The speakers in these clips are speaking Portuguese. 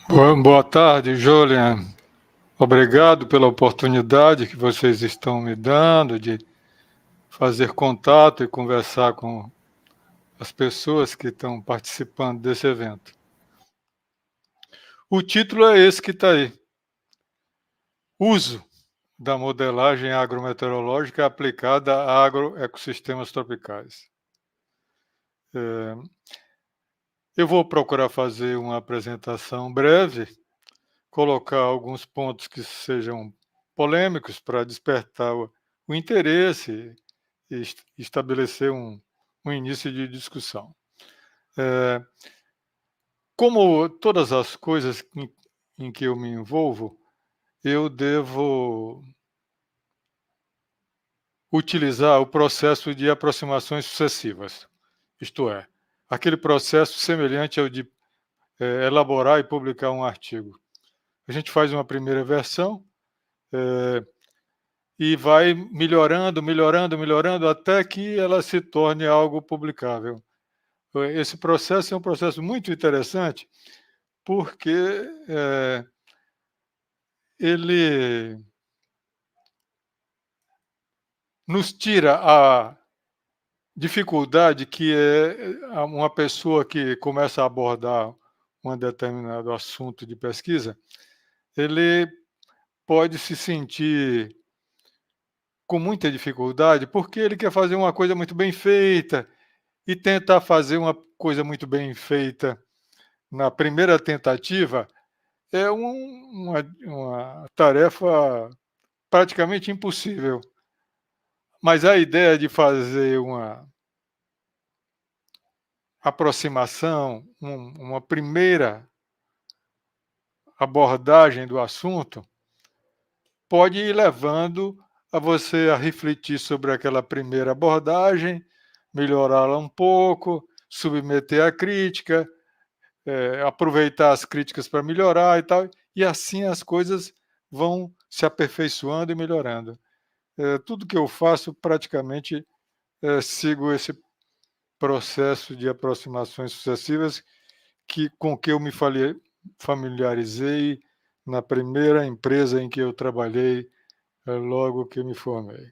Boa tarde, Julian. Obrigado pela oportunidade que vocês estão me dando de fazer contato e conversar com as pessoas que estão participando desse evento. O título é esse que está aí: Uso da modelagem agrometeorológica aplicada a agroecossistemas tropicais. Eu vou procurar fazer uma apresentação breve, colocar alguns pontos que sejam polêmicos para despertar o interesse e estabelecer um início de discussão. Como todas as coisas em que eu me envolvo, eu devo utilizar o processo de aproximações sucessivas, isto é, aquele processo semelhante ao de elaborar e publicar um artigo. A gente faz uma primeira versão e vai melhorando, melhorando, melhorando, até que ela se torne algo publicável. Esse processo é um processo muito interessante, porque ele nos tira a dificuldade que é uma pessoa que começa a abordar um determinado assunto de pesquisa, ele pode se sentir com muita dificuldade, porque ele quer fazer uma coisa muito bem feita, e tentar fazer uma coisa muito bem feita na primeira tentativa é uma tarefa praticamente impossível. Mas a ideia de fazer uma aproximação, uma primeira abordagem do assunto, pode ir levando a você a refletir sobre aquela primeira abordagem, melhorá-la um pouco, submeter a crítica, aproveitar as críticas para melhorar e tal, e assim as coisas vão se aperfeiçoando e melhorando. Tudo que eu faço, praticamente, sigo esse processo de aproximações sucessivas com que eu me familiarizei na primeira empresa em que eu trabalhei, logo que eu me formei.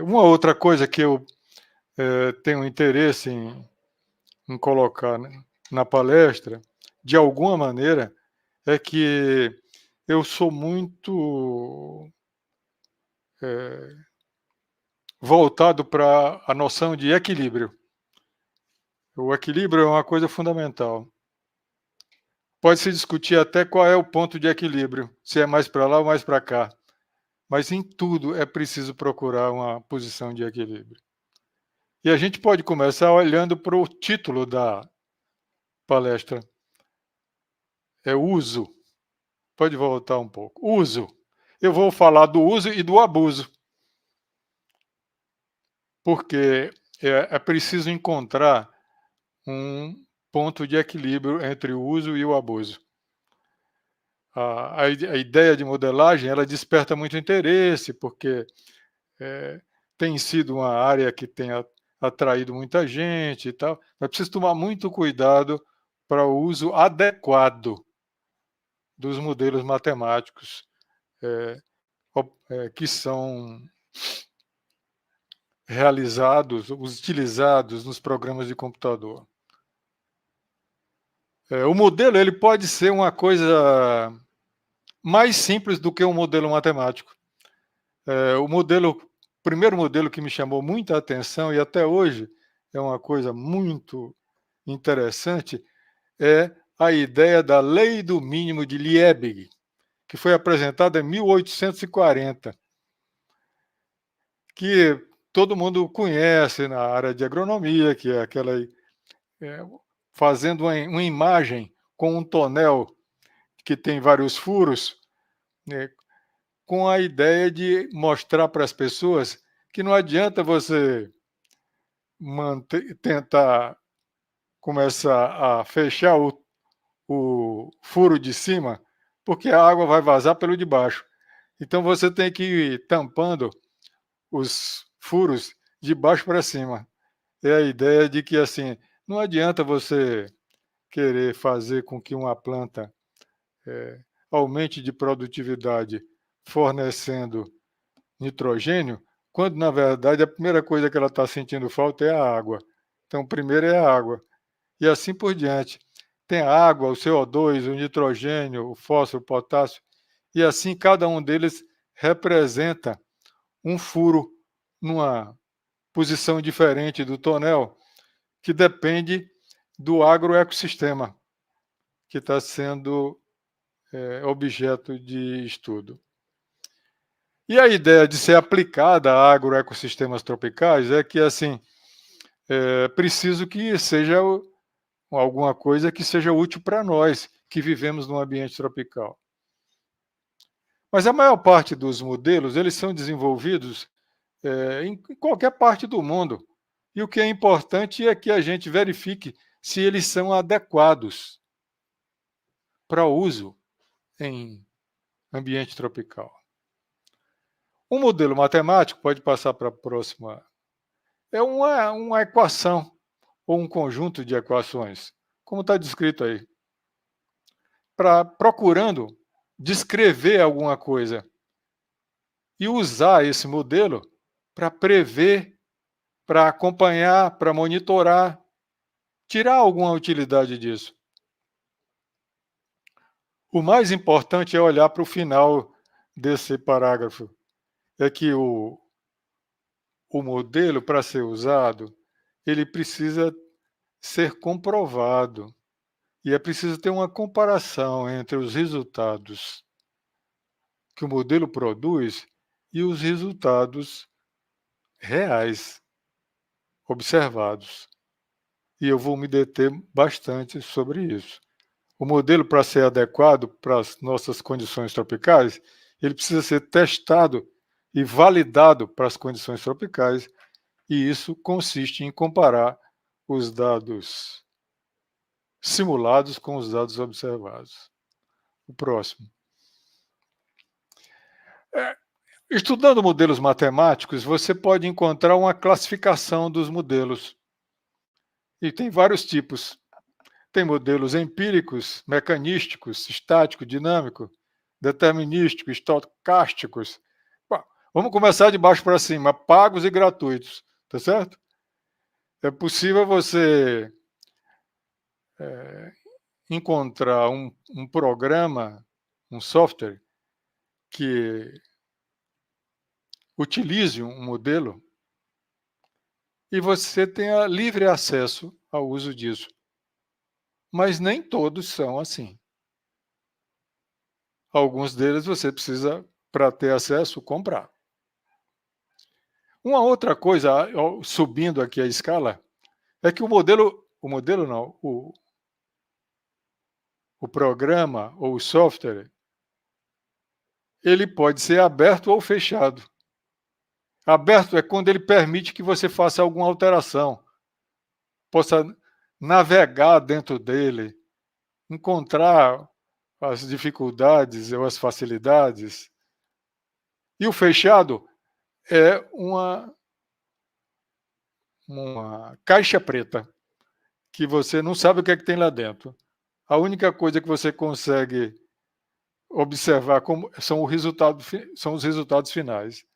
Uma outra coisa que eu tenho interesse em colocar na palestra, de alguma maneira, é que eu sou muito voltado para a noção de equilíbrio. O equilíbrio é uma coisa fundamental. Pode-se discutir até qual é o ponto de equilíbrio, se é mais para lá ou mais para cá, mas em tudo é preciso procurar uma posição de equilíbrio. E a gente pode começar olhando para o título da palestra. É uso. Pode voltar um pouco. Uso. Eu vou falar do uso e do abuso, porque é preciso encontrar um ponto de equilíbrio entre o uso e o abuso. A ideia de modelagem, ela desperta muito interesse, porque tem sido uma área que tem atraído muita gente e tal, mas precisa tomar muito cuidado para o uso adequado dos modelos matemáticos que são realizados, utilizados nos programas de computador. O modelo ele pode ser uma coisa mais simples do que um modelo matemático. O primeiro modelo que me chamou muita atenção, e até hoje é uma coisa muito interessante, é a ideia da lei do mínimo de Liebig, que foi apresentada em 1840, que todo mundo conhece na área de agronomia, que é aquela fazendo uma imagem com um tonel que tem vários furos, né, com a ideia de mostrar para as pessoas que não adianta você tentar começar a fechar o furo de cima, porque a água vai vazar pelo de baixo. Então você tem que ir tampando os furos de baixo para cima. É a ideia de que assim, não adianta você querer fazer com que uma planta aumente de produtividade fornecendo nitrogênio, quando, na verdade, a primeira coisa que ela está sentindo falta é a água. Então, primeiro é a água. E assim por diante. Tem a água, o CO2, o nitrogênio, o fósforo, o potássio, e assim cada um deles representa um furo numa posição diferente do tonel, que depende do agroecossistema que está sendo objeto de estudo. E a ideia de ser aplicada a agroecossistemas tropicais é que, assim, é preciso que seja alguma coisa que seja útil para nós, que vivemos num ambiente tropical. Mas a maior parte dos modelos, eles são desenvolvidos em qualquer parte do mundo. E o que é importante é que a gente verifique se eles são adequados para uso em ambiente tropical. Um modelo matemático, pode passar para a próxima, é uma equação ou um conjunto de equações, como está descrito aí, procurando descrever alguma coisa e usar esse modelo para prever, para acompanhar, para monitorar, tirar alguma utilidade disso. O mais importante é olhar para o final desse parágrafo, é que o modelo, para ser usado, ele precisa ser comprovado. E é preciso ter uma comparação entre os resultados que o modelo produz e os resultados reais observados. E eu vou me deter bastante sobre isso. O modelo, para ser adequado para as nossas condições tropicais, ele precisa ser testado e validado para as condições tropicais, e isso consiste em comparar os dados simulados com os dados observados. O próximo. Estudando modelos matemáticos, você pode encontrar uma classificação dos modelos. E tem vários tipos. Tem modelos empíricos, mecanísticos, estático, dinâmico, determinístico, estocásticos. Bom, vamos começar de baixo para cima, pagos e gratuitos, tá certo? É possível você encontrar um programa, um software que utilize um modelo e você tenha livre acesso ao uso disso. Mas nem todos são assim. Alguns deles você precisa, para ter acesso, comprar. Uma outra coisa, subindo aqui a escala, é que o programa ou o software, ele pode ser aberto ou fechado. Aberto é quando ele permite que você faça alguma alteração, possa navegar dentro dele, encontrar as dificuldades ou as facilidades. E o fechado é uma caixa preta, que você não sabe o que é que tem lá dentro. A única coisa que você consegue observar são os resultados finais.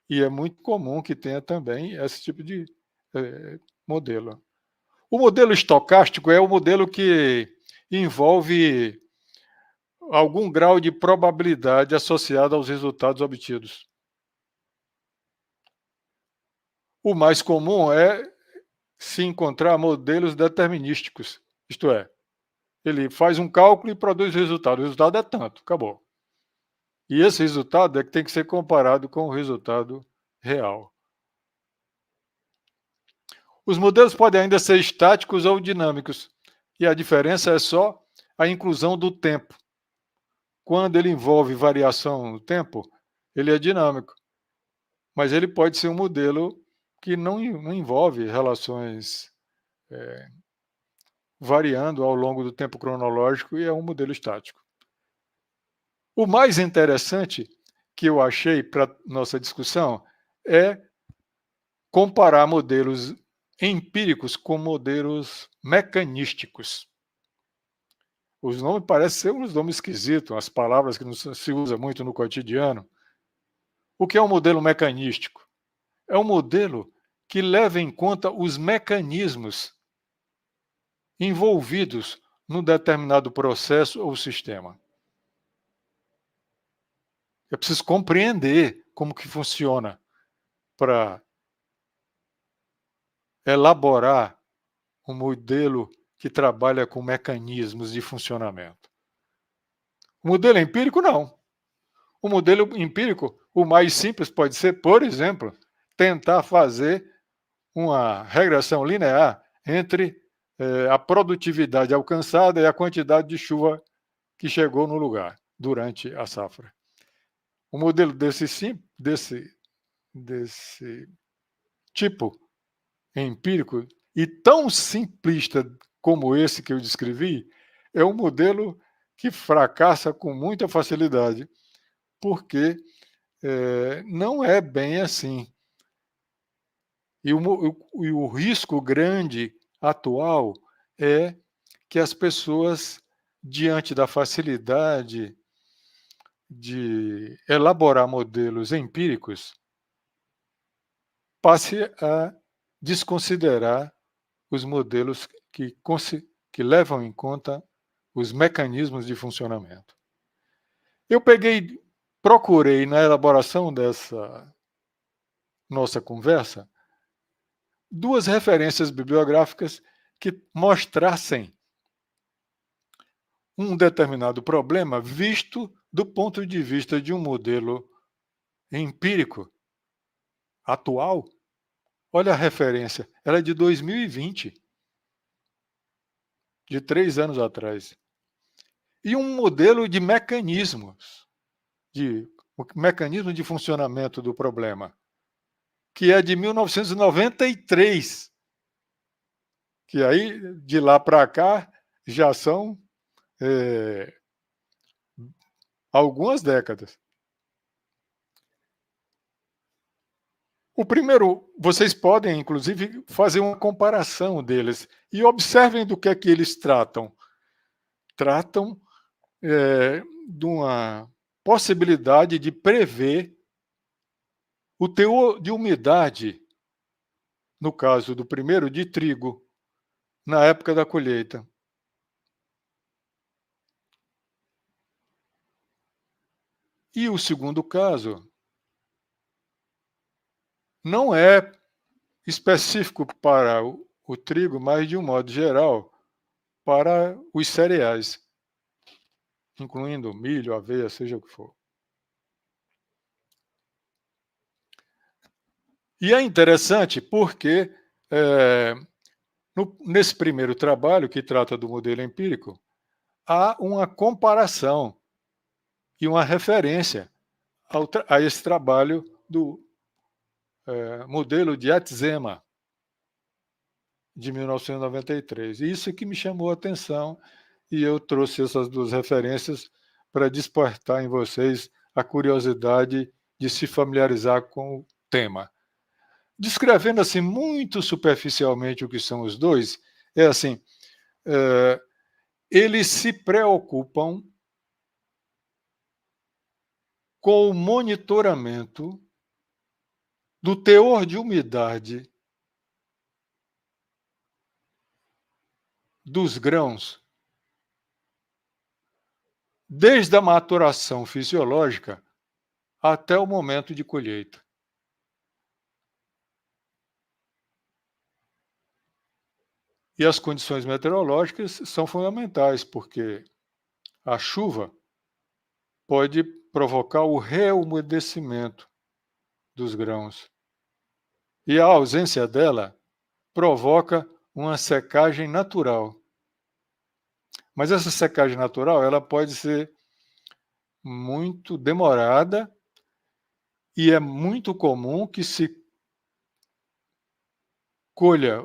E é muito comum que tenha também esse tipo de modelo. O modelo estocástico é o modelo que envolve algum grau de probabilidade associado aos resultados obtidos. O mais comum é se encontrar modelos determinísticos, isto é, ele faz um cálculo e produz resultado. O resultado é tanto, acabou. E esse resultado é que tem que ser comparado com o resultado real. Os modelos podem ainda ser estáticos ou dinâmicos, e a diferença é só a inclusão do tempo. Quando ele envolve variação no tempo, ele é dinâmico, mas ele pode ser um modelo que não envolve relações variando ao longo do tempo cronológico e é um modelo estático. O mais interessante que eu achei para nossa discussão é comparar modelos empíricos com modelos mecanísticos. Os nomes parecem ser uns nomes esquisitos, as palavras que não se usa muito no cotidiano. O que é um modelo mecanístico? É um modelo que leva em conta os mecanismos envolvidos num determinado processo ou sistema. Eu preciso compreender como que funciona para elaborar um modelo que trabalha com mecanismos de funcionamento. O modelo empírico, não. O modelo empírico, o mais simples pode ser, por exemplo, tentar fazer uma regressão linear entre a produtividade alcançada e a quantidade de chuva que chegou no lugar durante a safra. Um modelo desse tipo empírico e tão simplista como esse que eu descrevi, é um modelo que fracassa com muita facilidade, porque não é bem assim. E o risco grande atual é que as pessoas, diante da facilidade de elaborar modelos empíricos, passe a desconsiderar os modelos que levam em conta os mecanismos de funcionamento. Eu procurei na elaboração dessa nossa conversa, 2 referências bibliográficas que mostrassem um determinado problema visto do ponto de vista de um modelo empírico atual. Olha a referência, ela é de 2020, de 3 anos atrás. E um modelo de mecanismos, o mecanismo de funcionamento do problema, que é de 1993, que aí, de lá para cá, já são algumas décadas. O primeiro, vocês podem, inclusive, fazer uma comparação deles e observem do que é que eles tratam. Tratam de uma possibilidade de prever o teor de umidade, no caso do primeiro, de trigo, na época da colheita. E o segundo caso não é específico para o trigo, mas, de um modo geral, para os cereais, incluindo milho, aveia, seja o que for. E é interessante porque, nesse primeiro trabalho, que trata do modelo empírico, há uma comparação e uma referência a esse trabalho do modelo de Atzema, de 1993. Isso que me chamou a atenção e eu trouxe essas 2 referências para despertar em vocês a curiosidade de se familiarizar com o tema. Descrevendo assim muito superficialmente o que são os dois, é assim, eles se preocupam com o monitoramento do teor de umidade dos grãos, desde a maturação fisiológica até o momento de colheita. E as condições meteorológicas são fundamentais, porque a chuva pode provocar o reumedecimento dos grãos. E a ausência dela provoca uma secagem natural. Mas essa secagem natural, ela pode ser muito demorada e é muito comum que se colha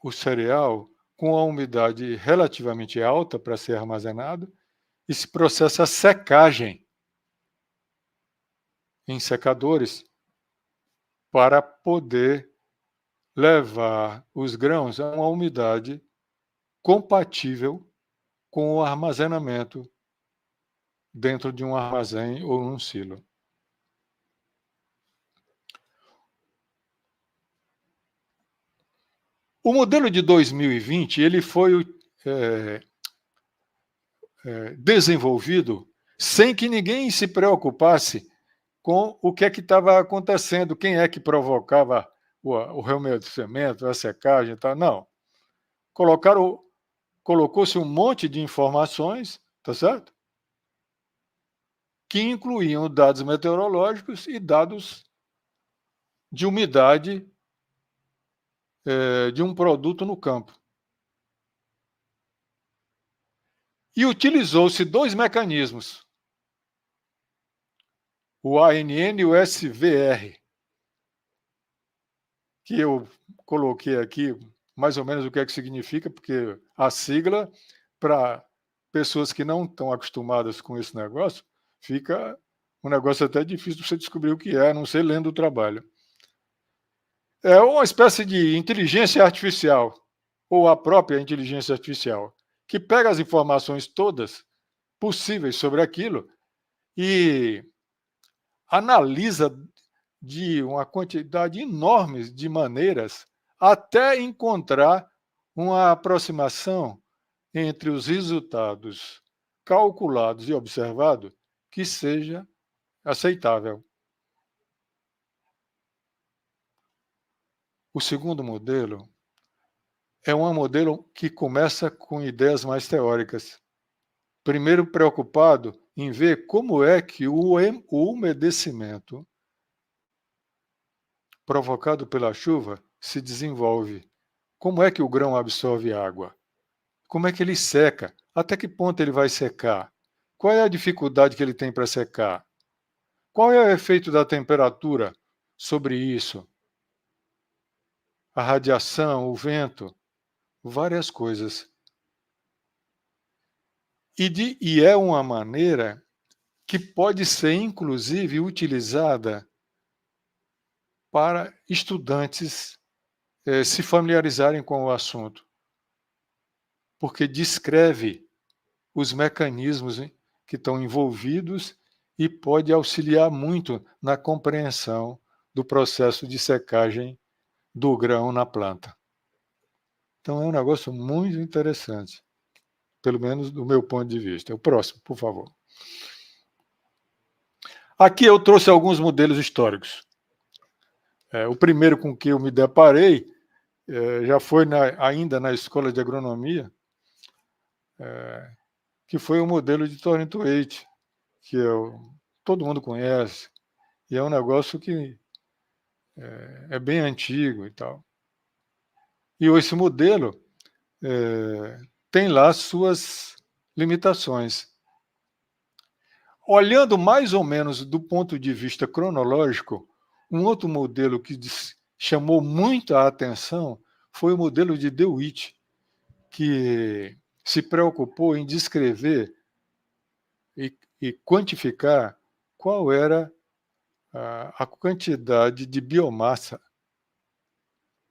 o cereal com a umidade relativamente alta para ser armazenado e se processa a secagem em secadores para poder levar os grãos a uma umidade compatível com o armazenamento dentro de um armazém ou um silo. O modelo de 2020 ele foi desenvolvido sem que ninguém se preocupasse com o que é que estava acontecendo, quem é que provocava o reumecimento, a secagem e tal. Não. Colocou-se um monte de informações, tá certo? Que incluíam dados meteorológicos e dados de umidade de um produto no campo. E utilizou-se dois mecanismos, o ANN e o SVR, que eu coloquei aqui mais ou menos o que é que significa, porque a sigla, para pessoas que não estão acostumadas com esse negócio, fica um negócio até difícil de você descobrir o que é, a não ser lendo o trabalho. É uma espécie de inteligência artificial, ou a própria inteligência artificial, que pega as informações todas possíveis sobre aquilo e analisa de uma quantidade enorme de maneiras até encontrar uma aproximação entre os resultados calculados e observados que seja aceitável. O segundo modelo é um modelo que começa com ideias mais teóricas. Primeiro preocupado em ver como é que o umedecimento provocado pela chuva se desenvolve. Como é que o grão absorve água? Como é que ele seca? Até que ponto ele vai secar? Qual é a dificuldade que ele tem para secar? Qual é o efeito da temperatura sobre isso? A radiação, o vento, várias coisas. E é uma maneira que pode ser, inclusive, utilizada para estudantes se familiarizarem com o assunto, porque descreve os mecanismos que estão envolvidos e pode auxiliar muito na compreensão do processo de secagem do grão na planta. Então é um negócio muito interessante, pelo menos do meu ponto de vista. O próximo, por favor. Aqui eu trouxe alguns modelos históricos. O primeiro com que eu me deparei já foi ainda na escola de agronomia, que foi o modelo de Thornton Waite, que todo mundo conhece, e é um negócio que é bem antigo e tal. E esse modelo tem lá suas limitações. Olhando mais ou menos do ponto de vista cronológico, um outro modelo que chamou muito a atenção foi o modelo de DeWitt, que se preocupou em descrever e quantificar qual era a quantidade de biomassa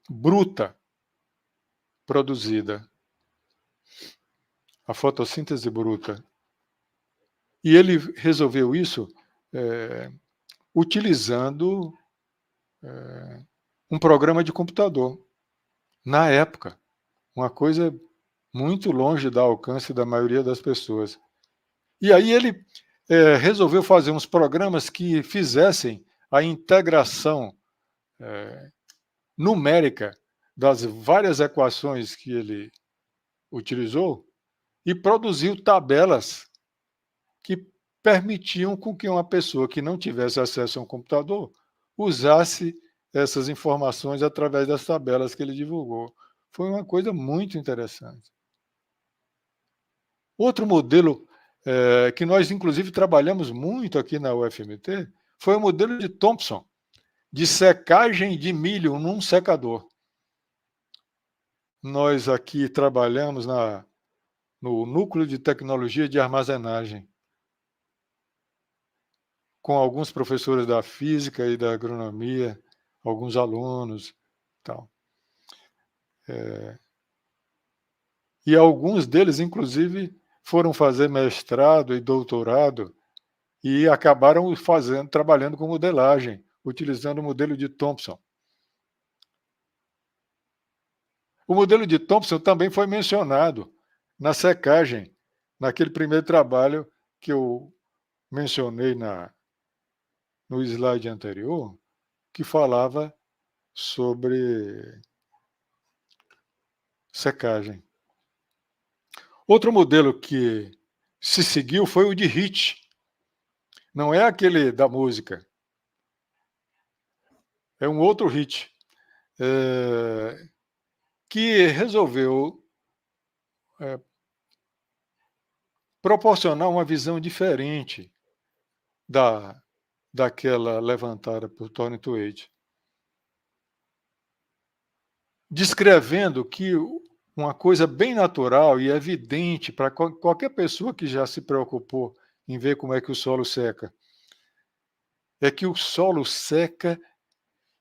bruta produzida, a fotossíntese bruta. E ele resolveu isso utilizando um programa de computador. Na época, uma coisa muito longe do alcance da maioria das pessoas. E aí ele resolveu fazer uns programas que fizessem a integração numérica das várias equações que ele utilizou e produziu tabelas que permitiam com que uma pessoa que não tivesse acesso a um computador usasse essas informações através das tabelas que ele divulgou. Foi uma coisa muito interessante. Outro modelo que nós, inclusive, trabalhamos muito aqui na UFMT foi o modelo de Thomson, de secagem de milho num secador. Nós aqui trabalhamos no Núcleo de Tecnologia de Armazenagem, com alguns professores da física e da agronomia, alguns alunos, tal. E alguns deles, inclusive, foram fazer mestrado e doutorado e acabaram trabalhando com modelagem, utilizando o modelo de Thompson. O modelo de Thompson também foi mencionado na secagem, naquele primeiro trabalho que eu mencionei no slide anterior, que falava sobre secagem. Outro modelo que se seguiu foi o de Hitch. Não é aquele da música. É um outro Hitch. Que resolveu proporcionar uma visão diferente daquela levantada por Tony Twade, descrevendo que uma coisa bem natural e evidente para qualquer pessoa que já se preocupou em ver como é que o solo seca, é que o solo seca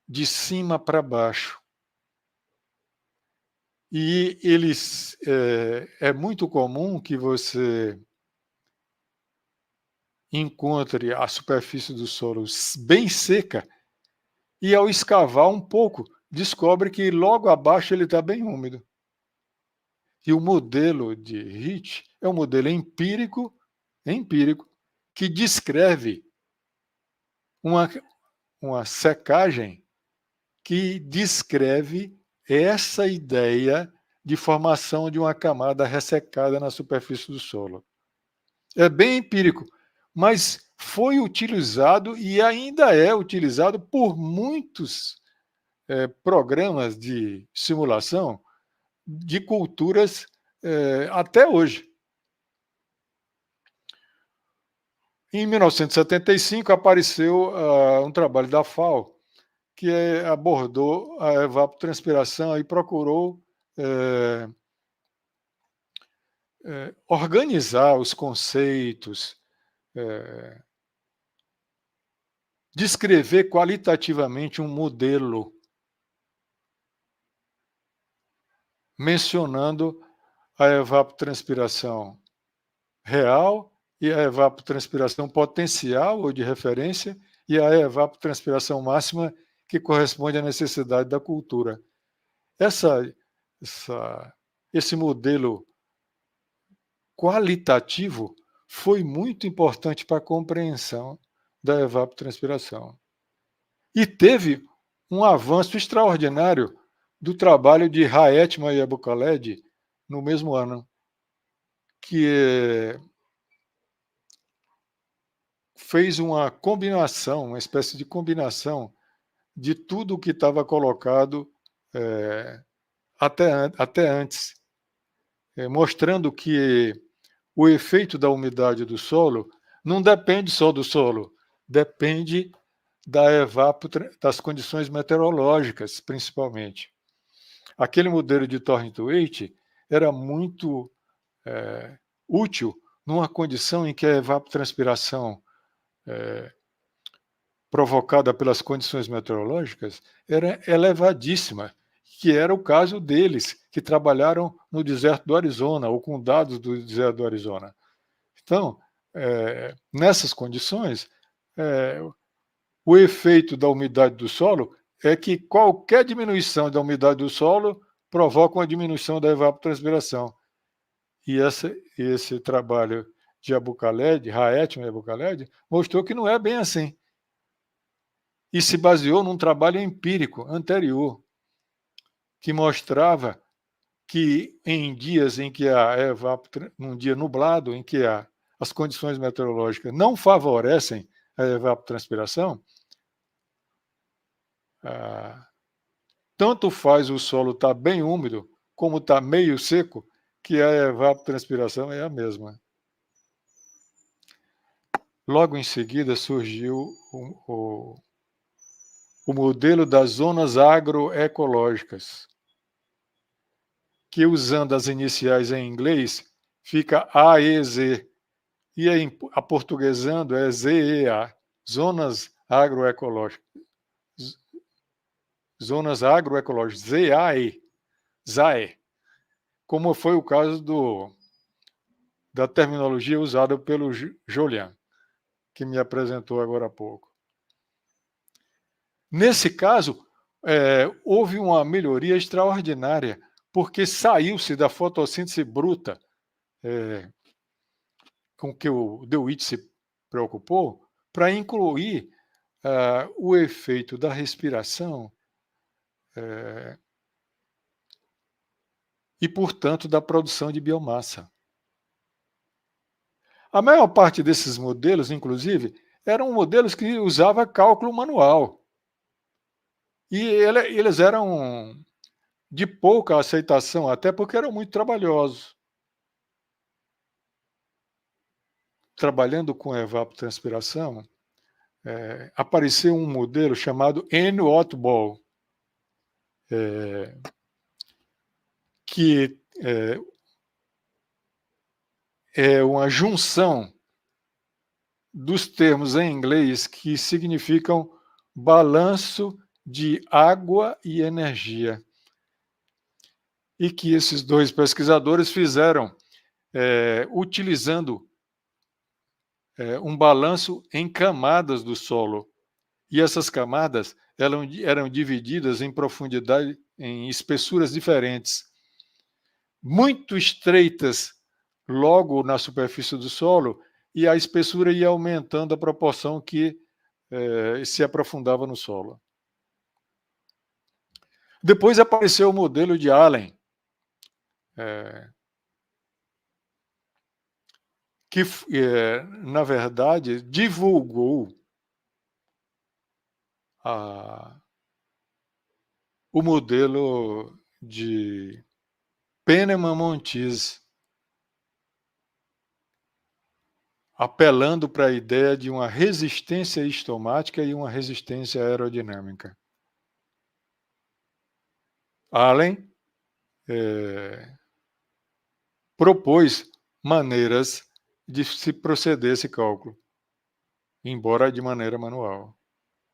de cima para baixo. E é muito comum que você encontre a superfície do solo bem seca e, ao escavar um pouco, descobre que logo abaixo ele está bem úmido. E o modelo de Hitch é um modelo empírico que descreve uma secagem que descreve essa ideia de formação de uma camada ressecada na superfície do solo. É bem empírico, mas foi utilizado e ainda é utilizado por muitos programas de simulação de culturas até hoje. Em 1975 apareceu um trabalho da FAO que abordou a evapotranspiração e procurou organizar os conceitos, descrever qualitativamente um modelo, mencionando a evapotranspiração real e a evapotranspiração potencial ou de referência e a evapotranspiração máxima que corresponde à necessidade da cultura. Esse modelo qualitativo foi muito importante para a compreensão da evapotranspiração. E teve um avanço extraordinário do trabalho de Haetman e Abu-Khaled no mesmo ano, que fez uma combinação, uma espécie de combinação de tudo o que estava colocado até antes, mostrando que o efeito da umidade do solo não depende só do solo, depende das condições meteorológicas, principalmente. Aquele modelo de Thornton-Waite era muito útil numa condição em que a evapotranspiração provocada pelas condições meteorológicas era elevadíssima, que era o caso deles, que trabalharam no deserto do Arizona, ou com dados do deserto do Arizona. Então, nessas condições, o efeito da umidade do solo é que qualquer diminuição da umidade do solo provoca uma diminuição da evapotranspiração. E esse trabalho de Abu-Khaled, Haetman e Abu-Khaled, mostrou que não é bem assim. E se baseou num trabalho empírico anterior, que mostrava que em dias em que num dia nublado, em que as condições meteorológicas não favorecem a evapotranspiração, tanto faz o solo estar bem úmido, como estar meio seco, que a evapotranspiração é a mesma. Logo em seguida surgiu o modelo das zonas agroecológicas, que, usando as iniciais em inglês, fica AEZ, e aportuguesando é ZEA, Zonas Agroecológicas. Zonas Agroecológicas, ZAE, ZAE, como foi o caso da terminologia usada pelo Jolian, que me apresentou agora há pouco. Nesse caso, houve uma melhoria extraordinária, porque saiu-se da fotossíntese bruta, com que o DeWitt se preocupou, para incluir o efeito da respiração e, portanto, da produção de biomassa. A maior parte desses modelos, inclusive, eram modelos que usavam cálculo manual. E eles eram de pouca aceitação, até porque eram muito trabalhosos. Trabalhando com evapotranspiração, apareceu um modelo chamado N-Watt-Ball, que é uma junção dos termos em inglês que significam balanço de água e energia. E que esses dois pesquisadores fizeram utilizando um balanço em camadas do solo. E essas camadas eram divididas em profundidade, em espessuras diferentes. Muito estreitas logo na superfície do solo, e a espessura ia aumentando à proporção que se aprofundava no solo. Depois apareceu o modelo de Allen, que, na verdade, divulgou o modelo de Penneman-Montiz, apelando para a ideia de uma resistência estomática e uma resistência aerodinâmica. Allen propôs maneiras de se proceder esse cálculo, embora de maneira manual.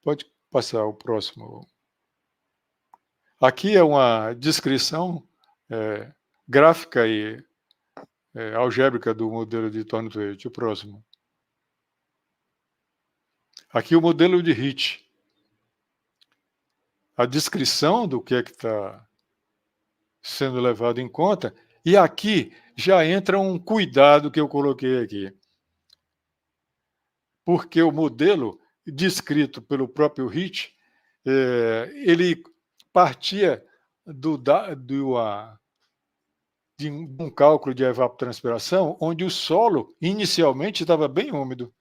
Pode passar o próximo. Aqui é uma descrição gráfica e algébrica do modelo de Thornton-Waite. O próximo. Aqui o modelo de Hitch. A descrição do que é que está sendo levado em conta. E aqui já entra um cuidado que eu coloquei aqui. Porque o modelo descrito pelo próprio Hitch, ele partia de um cálculo de evapotranspiração onde o solo inicialmente estava bem úmido.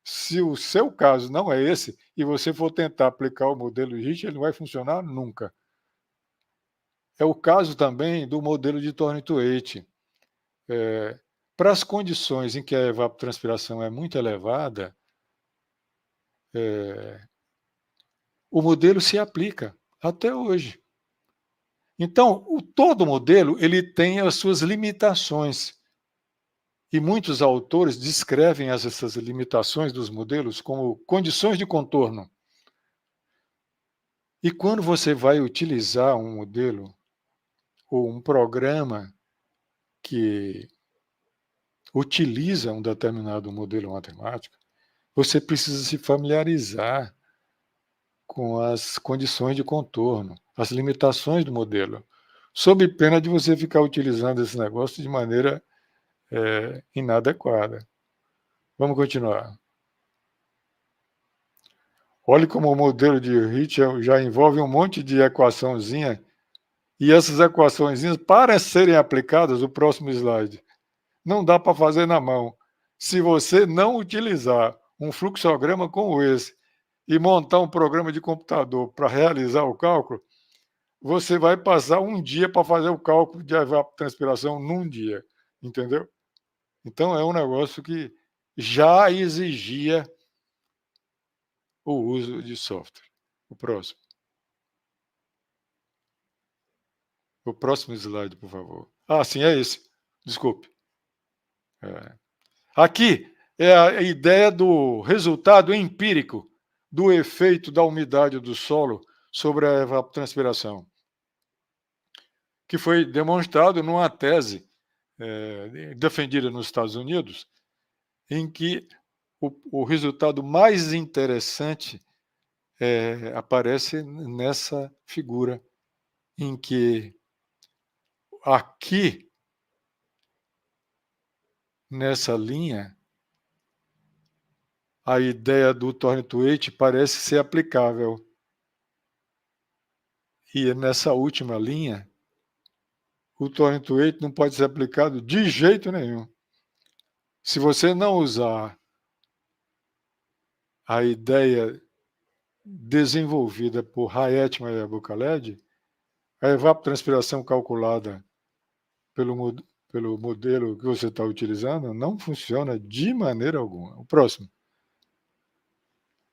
Se o seu caso não é esse, e você for tentar aplicar o modelo de Hitch, ele não vai funcionar nunca. É o caso também do modelo de Thornton-Waite. Para as condições em que a evapotranspiração é muito elevada, o modelo se aplica até hoje. Então, todo modelo ele tem as suas limitações. E muitos autores descrevem essas limitações dos modelos como condições de contorno. E quando você vai utilizar um modelo ou um programa que utiliza um determinado modelo matemático, você precisa se familiarizar com as condições de contorno, as limitações do modelo, sob pena de você ficar utilizando esse negócio de maneira inadequada. Vamos continuar. Olhe como o modelo de Hitch já envolve um monte de equaçãozinha, e essas equaçõezinhas, para serem aplicadas, o próximo slide, não dá para fazer na mão. Se você não utilizar um fluxograma como esse e montar um programa de computador para realizar o cálculo, você vai passar um dia para fazer o cálculo de evapotranspiração num dia, entendeu? Então é um negócio que já exigia o uso de software. O próximo. O próximo slide, por favor. Ah, sim, é esse. Desculpe. Aqui é a ideia do resultado empírico do efeito da umidade do solo sobre a evapotranspiração, que foi demonstrado numa tese defendida nos Estados Unidos, em que o resultado mais interessante aparece nessa figura, em que aqui, nessa linha, a ideia do Thornton-Waite parece ser aplicável. E nessa última linha, o Thornton-Waite não pode ser aplicado de jeito nenhum. Se você não usar a ideia desenvolvida por Hayetman e Abu-Khaled, a evapotranspiração calculada pelo modelo que você está utilizando não funciona de maneira alguma. O próximo.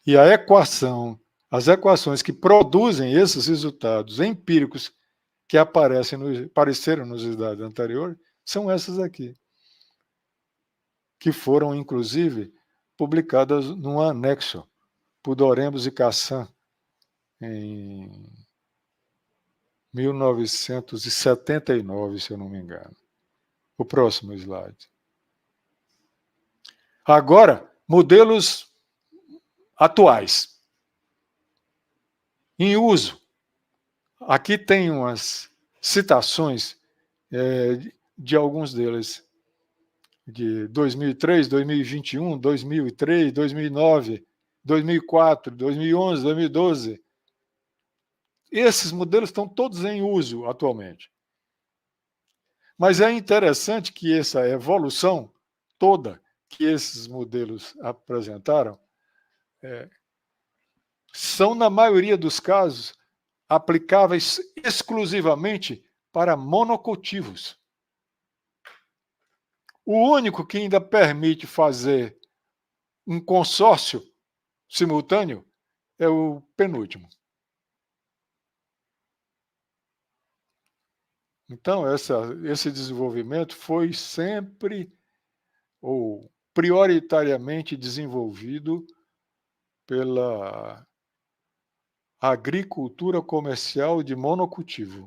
E as equações que produzem esses resultados empíricos que apareceram nos slides anteriores são essas aqui, que foram, inclusive, publicadas num anexo por Dorembos e Cassan em 1979, se eu não me engano. O próximo slide. Agora, modelos atuais. Em uso. Aqui tem umas citações de alguns deles, de 2003, 2021, 2003, 2009, 2004, 2011, 2012. Esses modelos estão todos em uso atualmente. Mas é interessante que essa evolução toda que esses modelos apresentaram são, na maioria dos casos, aplicáveis exclusivamente para monocultivos. O único que ainda permite fazer um consórcio simultâneo é o penúltimo. Então, esse desenvolvimento foi sempre ou prioritariamente desenvolvido pela agricultura comercial de monocultivo,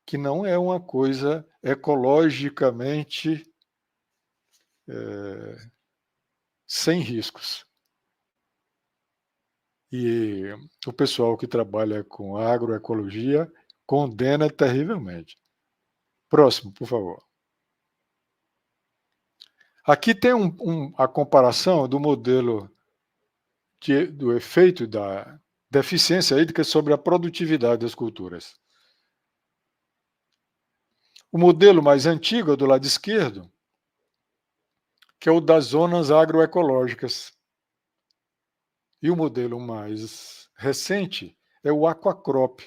que não é uma coisa ecologicamente sem riscos. E o pessoal que trabalha com agroecologia condena terrivelmente. Próximo, por favor. Aqui tem a comparação do modelo do efeito da deficiência hídrica sobre a produtividade das culturas. O modelo mais antigo é do lado esquerdo, que é o das zonas agroecológicas. E o modelo mais recente é o Aquacrop,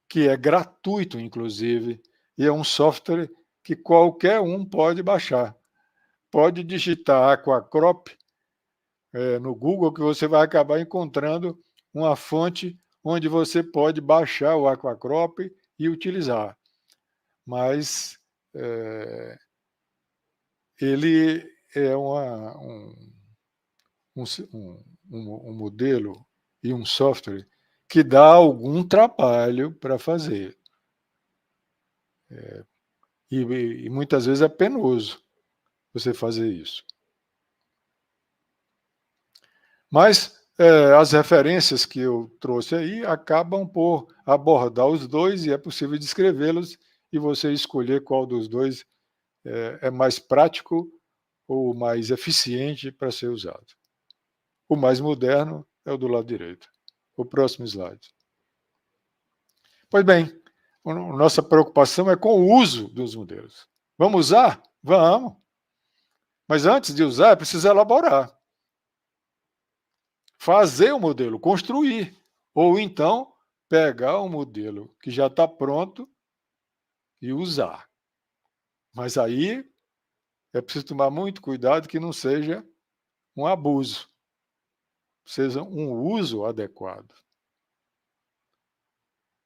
que é gratuito, inclusive, e é um software que qualquer um pode baixar. Pode digitar Aquacrop no Google, que você vai acabar encontrando uma fonte onde você pode baixar o Aquacrop e utilizar. Mas ele é um modelo e um software que dá algum trabalho para fazer. E muitas vezes é penoso você fazer isso. Mas as referências que eu trouxe aí acabam por abordar os dois e é possível descrevê-los e você escolher qual dos dois é mais prático ou mais eficiente para ser usado. O mais moderno é o do lado direito. O próximo slide. Pois bem, nossa preocupação é com o uso dos modelos. Vamos usar? Vamos. Mas antes de usar, é preciso elaborar. Fazer o modelo, construir. Ou então, pegar o modelo que já está pronto e usar. Mas aí é preciso tomar muito cuidado que não seja um abuso. Seja um uso adequado.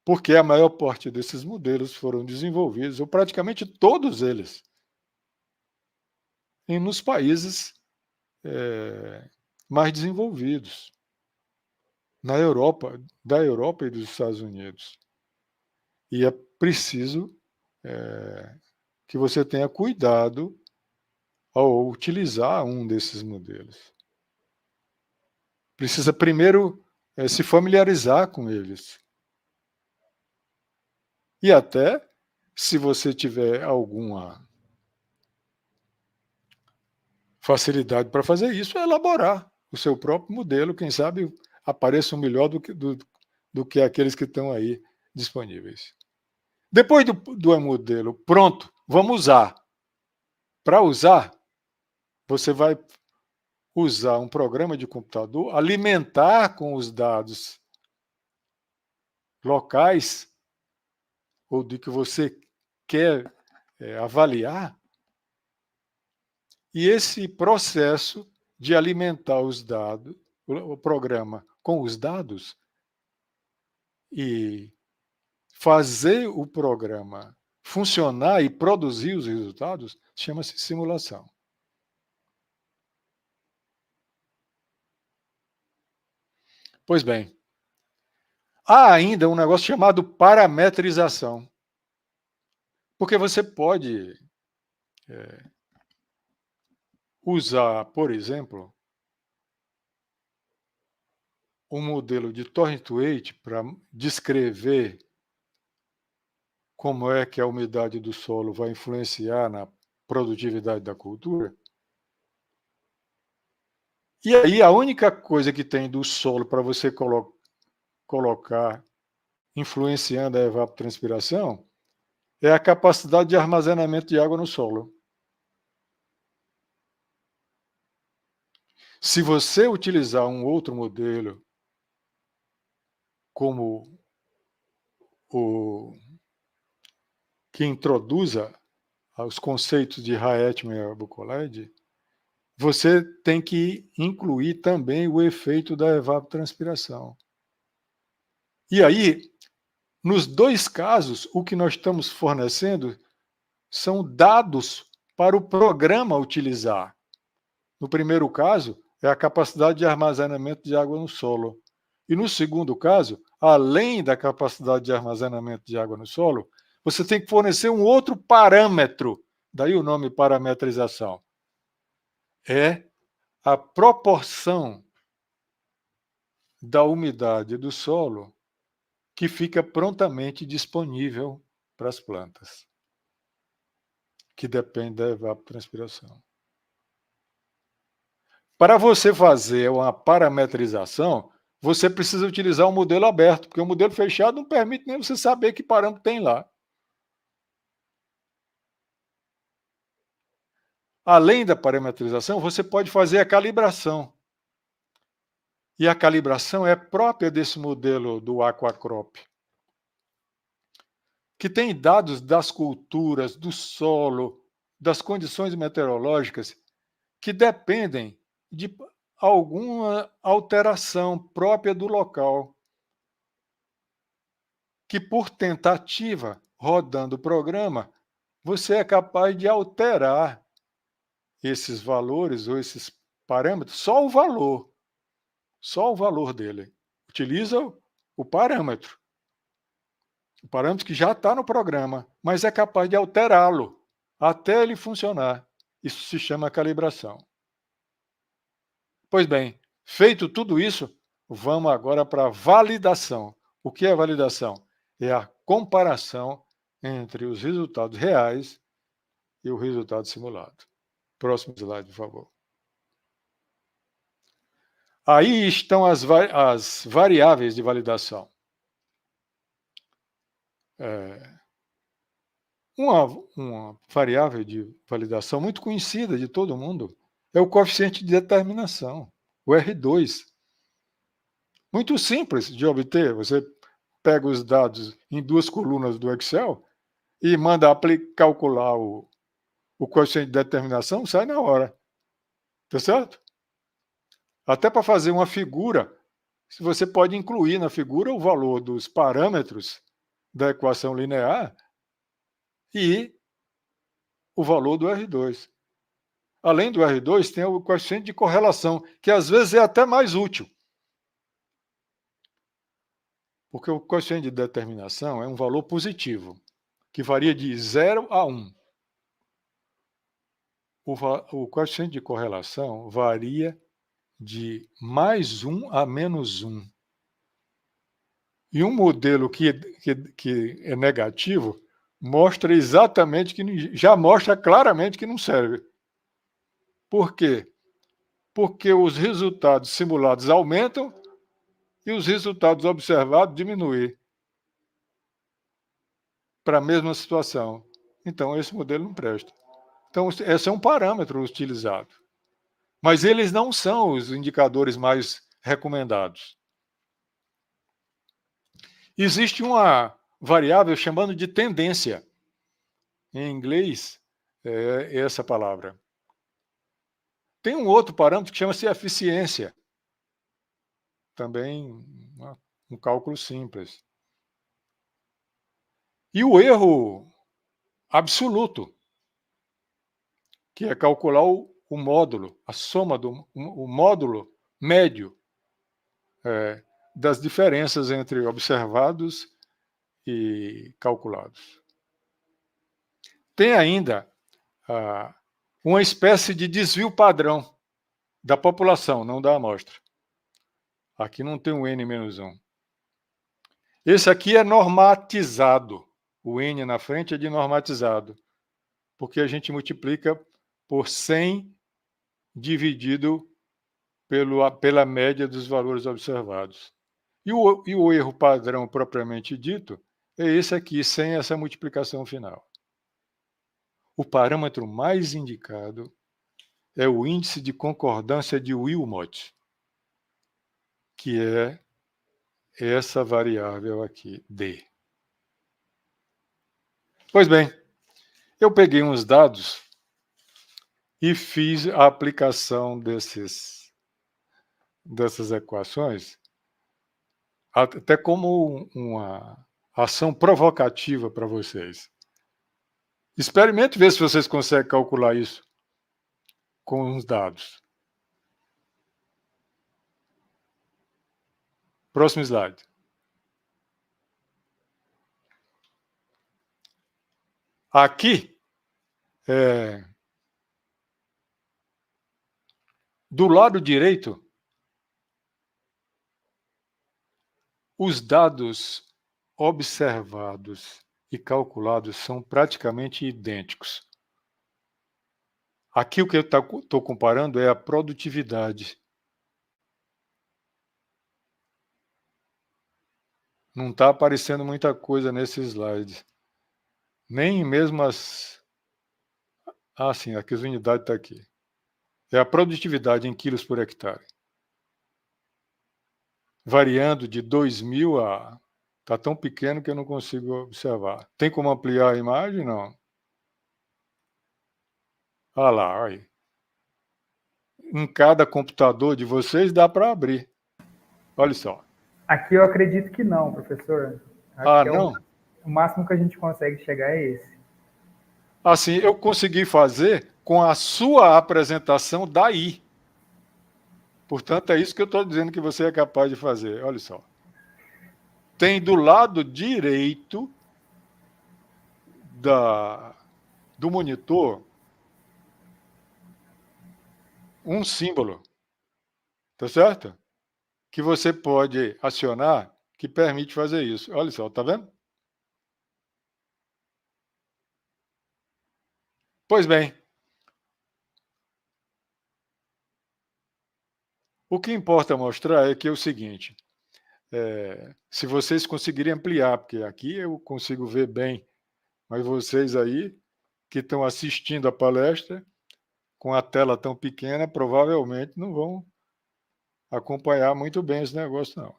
Porque a maior parte desses modelos foram desenvolvidos, ou praticamente todos eles, nos países mais desenvolvidos, da Europa e dos Estados Unidos. E é preciso que você tenha cuidado ao utilizar um desses modelos. Precisa primeiro se familiarizar com eles. E até, se você tiver alguma facilidade para fazer isso, é elaborar o seu próprio modelo, quem sabe apareça um melhor do que aqueles que estão aí disponíveis. Depois do modelo pronto, vamos usar. Para usar, você vai usar um programa de computador, alimentar com os dados locais ou do que você quer avaliar, e esse processo de alimentar os dados, o programa com os dados, e fazer o programa funcionar e produzir os resultados, chama-se simulação. Pois bem, há ainda um negócio chamado parametrização, porque você pode usar, por exemplo, um modelo de Thornton-Waite para descrever como é que a umidade do solo vai influenciar na produtividade da cultura. E aí a única coisa que tem do solo para você colocar influenciando a evapotranspiração é a capacidade de armazenamento de água no solo. Se você utilizar um outro modelo, como o que introduza os conceitos de Rhettman e Abucoled, você tem que incluir também o efeito da evapotranspiração. E aí, nos dois casos, o que nós estamos fornecendo são dados para o programa utilizar. No primeiro caso, é a capacidade de armazenamento de água no solo. E no segundo caso, além da capacidade de armazenamento de água no solo, você tem que fornecer um outro parâmetro, daí o nome parametrização. É a proporção da umidade do solo que fica prontamente disponível para as plantas, que depende da evapotranspiração. Para você fazer uma parametrização, você precisa utilizar um modelo aberto, porque o modelo fechado não permite nem você saber que parâmetro tem lá. Além da parametrização, você pode fazer a calibração. E a calibração é própria desse modelo do Aquacrop, que tem dados das culturas, do solo, das condições meteorológicas, que dependem de alguma alteração própria do local, que por tentativa, rodando o programa, você é capaz de alterar esses valores ou esses parâmetros, só o valor dele. Utiliza o parâmetro que já está no programa, mas é capaz de alterá-lo até ele funcionar. Isso se chama calibração. Pois bem, feito tudo isso, vamos agora para a validação. O que é validação? É a comparação entre os resultados reais e o resultado simulado. Próximo slide, por favor. Aí estão as variáveis de validação. Uma variável de validação muito conhecida de todo mundo é o coeficiente de determinação, o R2. Muito simples de obter. Você pega os dados em duas colunas do Excel e manda calcular o coeficiente de determinação, sai na hora. Tá certo? Até para fazer uma figura, você pode incluir na figura o valor dos parâmetros da equação linear e o valor do R2. Além do R2, tem o coeficiente de correlação, que às vezes é até mais útil. Porque o coeficiente de determinação é um valor positivo, que varia de 0 a 1. o coeficiente de correlação varia de +1 a -1. E um modelo que é negativo mostra exatamente já mostra claramente que não serve. Por quê? Porque os resultados simulados aumentam e os resultados observados diminuem para a mesma situação. Então, esse modelo não presta. Então, esse é um parâmetro utilizado. Mas eles não são os indicadores mais recomendados. Existe uma variável chamando de tendência. Em inglês, é essa palavra. Tem um outro parâmetro que chama-se eficiência. Também um cálculo simples. E o erro absoluto, que é calcular o módulo, a soma o módulo médio das diferenças entre observados e calculados. Tem ainda uma espécie de desvio padrão da população, não da amostra. Aqui não tem um N-1. Esse aqui é normatizado. O N na frente é de normatizado, porque a gente multiplica por 100 dividido pela média dos valores observados. E o erro padrão propriamente dito é esse aqui, sem essa multiplicação final. O parâmetro mais indicado é o índice de concordância de Wilmot, que é essa variável aqui, D. Pois bem, eu peguei uns dados e fiz a aplicação dessas equações até como uma ação provocativa para vocês. Experimente ver se vocês conseguem calcular isso com os dados. Próximo slide. Aqui, do lado direito, os dados observados e calculados são praticamente idênticos. Aqui o que eu estou comparando é a produtividade. Não está aparecendo muita coisa nesse slide. Nem mesmo as... Ah, sim, aqui as unidades estão aqui. É a produtividade em quilos por hectare. Variando de 2.000 a... Está tão pequeno que eu não consigo observar. Tem como ampliar a imagem? Não. Ah lá, aí. Em cada computador de vocês dá para abrir. Olha só. Aqui eu acredito que não, professor. Acho que não? O máximo que a gente consegue chegar é esse. Assim, eu consegui fazer com a sua apresentação daí. Portanto, é isso que eu estou dizendo que você é capaz de fazer. Olha só. Tem do lado direito do monitor um símbolo, tá certo? Que você pode acionar, que permite fazer isso. Olha só, tá vendo? Pois bem, o que importa mostrar é que é o seguinte, se vocês conseguirem ampliar, porque aqui eu consigo ver bem, mas vocês aí que estão assistindo a palestra, com a tela tão pequena, provavelmente não vão acompanhar muito bem esse negócio, não.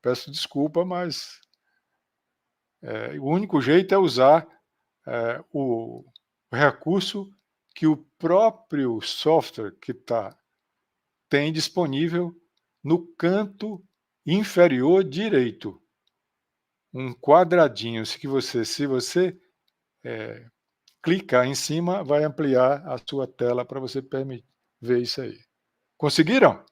Peço desculpa, mas o único jeito é usar o recurso que o próprio software que tem disponível no canto inferior direito. Um quadradinho. Se você clicar em cima, vai ampliar a sua tela para você ver isso aí. Conseguiram?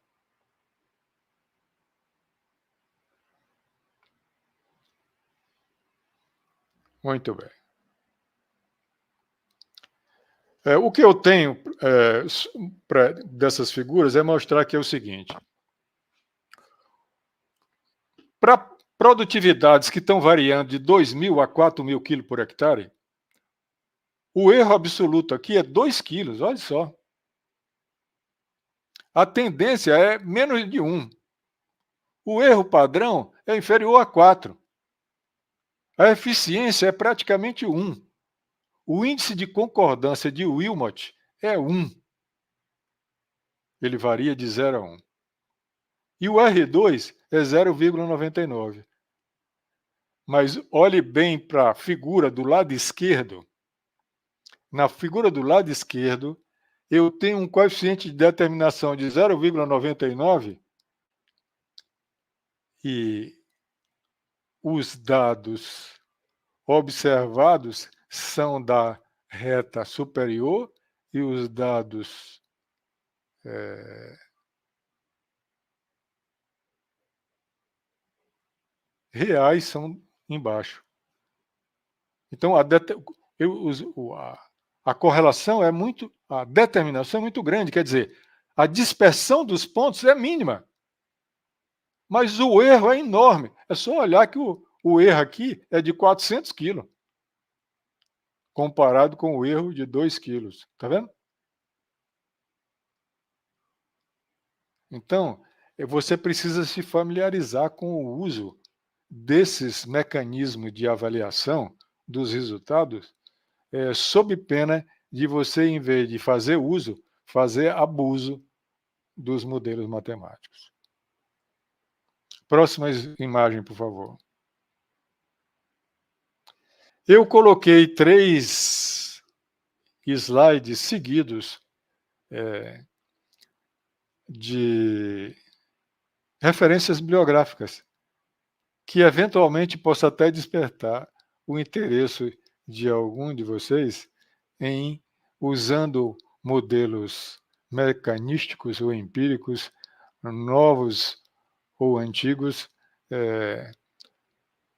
Muito bem. O que eu tenho dessas figuras é mostrar que é o seguinte. Para produtividades que estão variando de 2.000 a 4.000 quilos por hectare, o erro absoluto aqui é 2 quilos, olha só. A tendência é menos de 1. O erro padrão é inferior a 4. A eficiência é praticamente 1. O índice de concordância de Wilmot é 1. Ele varia de 0 a 1. E o R2 é 0,99. Mas olhe bem para a figura do lado esquerdo. Na figura do lado esquerdo, eu tenho um coeficiente de determinação de 0,99 e os dados observados são da reta superior e os dados reais são embaixo. Então, a correlação é muito, a determinação é muito grande, quer dizer, a dispersão dos pontos é mínima, mas o erro é enorme. É só olhar que o erro aqui é de 400 quilos, comparado com o erro de 2 quilos. Está vendo? Então, você precisa se familiarizar com o uso desses mecanismos de avaliação dos resultados, sob pena de você, em vez de fazer uso, fazer abuso dos modelos matemáticos. Próxima imagem, por favor. Eu coloquei 3 slides seguidos de referências bibliográficas, que eventualmente possa até despertar o interesse de algum de vocês em usando modelos mecanísticos ou empíricos, novos ou antigos,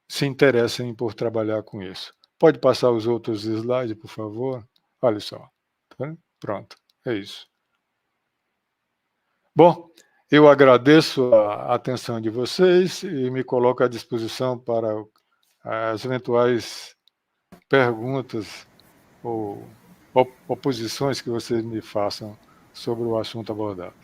se interessem por trabalhar com isso. Pode passar os outros slides, por favor? Olha só. Tá? Pronto, é isso. Bom, eu agradeço a atenção de vocês e me coloco à disposição para as eventuais perguntas ou oposições que vocês me façam sobre o assunto abordado.